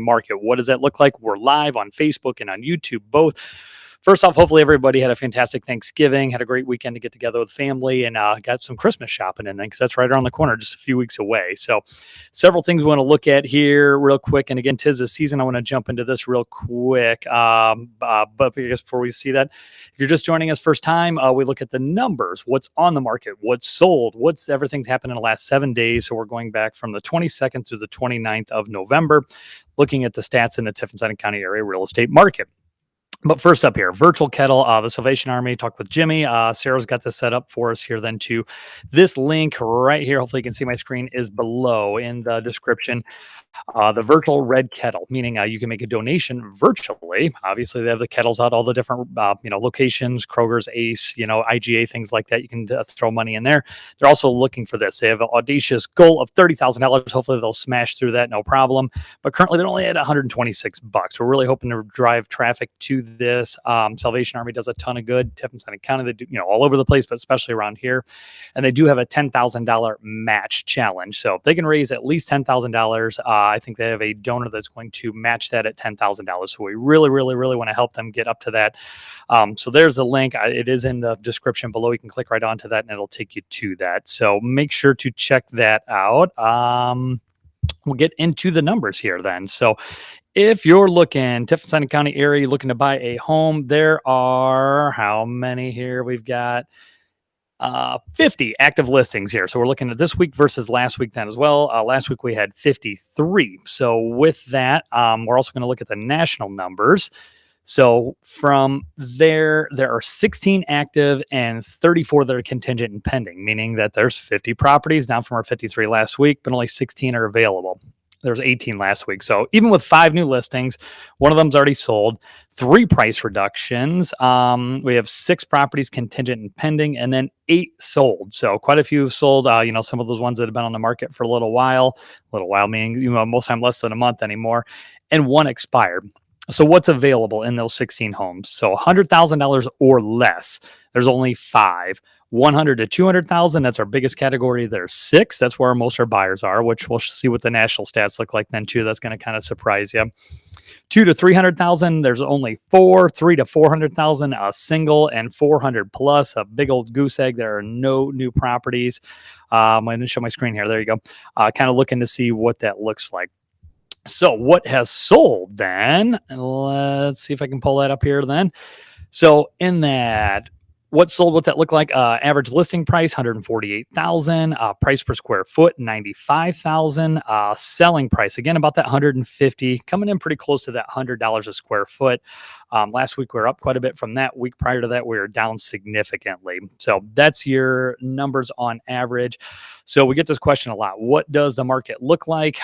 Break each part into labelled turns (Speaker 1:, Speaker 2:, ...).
Speaker 1: market. What does that look like? We're live on Facebook and on YouTube, both. First off, hopefully everybody had a fantastic Thanksgiving, had a great weekend to get together with family, and got some Christmas shopping in then, because that's right around the corner, just a few weeks away. So several things we want to look at here real quick. And again, 'tis the season. I want to jump into this real quick. But I guess before we see that, if you're just joining us first time, we look at the numbers, what's on the market, what's sold, what's everything's happened in the last 7 days. So we're going back from the 22nd through the 29th of November, looking at the stats in the Tiffin County area real estate market. But first up here, virtual kettle, the Salvation Army. Talked with Jimmy. Sarah's got this set up for us here then too. This link right here, hopefully you can see my screen, is below in the description. The virtual red kettle, meaning you can make a donation virtually. Obviously, they have the kettles out, all the different locations, Kroger's, Ace, IGA, things like that. You can throw money in there. They're also looking for this. They have an audacious goal of $30,000. Hopefully, they'll smash through that, no problem. But currently, they're only at $126. We're really hoping to drive traffic to this. Salvation Army does a ton of good. Tiffin County, they do, all over the place, but especially around here. And they do have a $10,000 match challenge. So if they can raise at least $10,000, I think they have a donor that's going to match that at $10,000. So we really, really, really want to help them get up to that. So there's the link. It is in the description below. You can click right onto that and it'll take you to that. So make sure to check that out. We'll get into the numbers here then. So if you're looking, Tiffin County area, you're looking to buy a home, there are how many here? We've got 50 active listings here. So we're looking at this week versus last week then as well. Last week we had 53. So with that, we're also going to look at the national numbers. So from there are 16 active and 34 that are contingent and pending, meaning that there's 50 properties down from our 53 last week, but only 16 are available. There's 18 last week. So even with 5 new listings, one of them's already sold, 3 price reductions. We have 6 properties contingent and pending, and then 8 sold. So quite a few have sold, some of those ones that have been on the market for a little while meaning, most time less than a month anymore, and 1 expired. So what's available in those 16 homes? So $100,000 or less, there's only 5. 100 to 200,000, that's our biggest category. There's 6. That's where most of our buyers are, which we'll see what the national stats look like then too. That's going to kind of surprise you. 2 to 300,000, there's only 4. 3 to 400,000, a single, and 400 plus, a big old goose egg. There are no new properties. I'm going to show my screen here. There you go. Kind of looking to see what that looks like. So what has sold then? Let's see if I can pull that up here then. So in that, what sold, what's that look like? Average listing price, $148,000. Price per square foot, $95,000. Selling price, again, about that $150, coming in pretty close to that $100 a square foot. Last week, we were up quite a bit from that. Week prior to that, we were down significantly. So that's your numbers on average. So we get this question a lot. What does the market look like?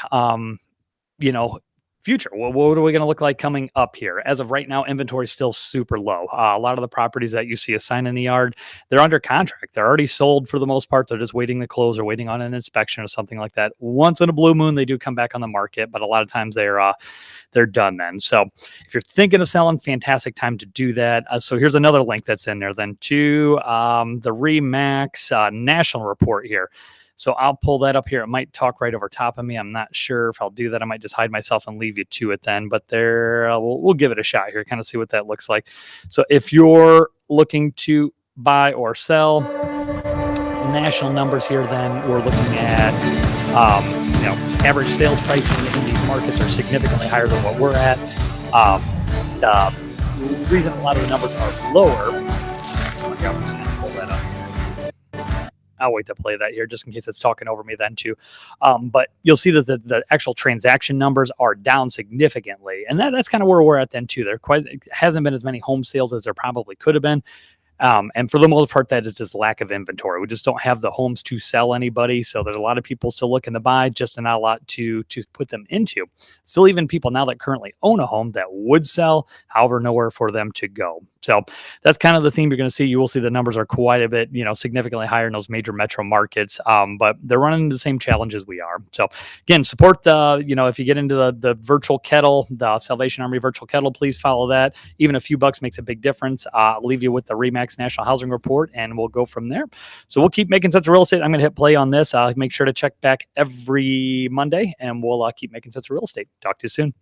Speaker 1: Future. Well, what are we going to look like coming up here? As of right now, inventory is still super low. A lot of the properties that you see a sign in the yard, they're under contract. They're already sold for the most part. They're just waiting to close or waiting on an inspection or something like that. Once in a blue moon, they do come back on the market, but a lot of times they're done then. So if you're thinking of selling, fantastic time to do that. So here's another link that's in there then to the RE/MAX national report here. So I'll pull that up here. It might talk right over top of me. I'm not sure if I'll do that. I might just hide myself and leave you to it then. But there, we'll give it a shot here, kind of see what that looks like. So if you're looking to buy or sell, national numbers here, then we're looking at, average sales prices in these markets are significantly higher than what we're at. The reason a lot of the numbers are lower, I'm just going to pull that up. I'll wait to play that here just in case it's talking over me then too. But you'll see that the actual transaction numbers are down significantly. And that's kind of where we're at then too. It hasn't been as many home sales as there probably could have been. And for the most part, that is just lack of inventory. We just don't have the homes to sell anybody. So there's a lot of people still looking to buy, just not a lot to put them into. Still even people now that currently own a home that would sell, however, nowhere for them to go. So that's kind of the theme you're going to see. You will see the numbers are quite a bit, significantly higher in those major metro markets, but they're running the same challenges we are. So again, support the, if you get into the virtual kettle, the Salvation Army virtual kettle, please follow that. Even a few bucks makes a big difference. I'll leave you with the RE/MAX National Housing Report, and we'll go from there. So we'll keep making sense of real estate. I'm going to hit play on this. Make sure to check back every Monday, and we'll keep making sense of real estate. Talk to you soon.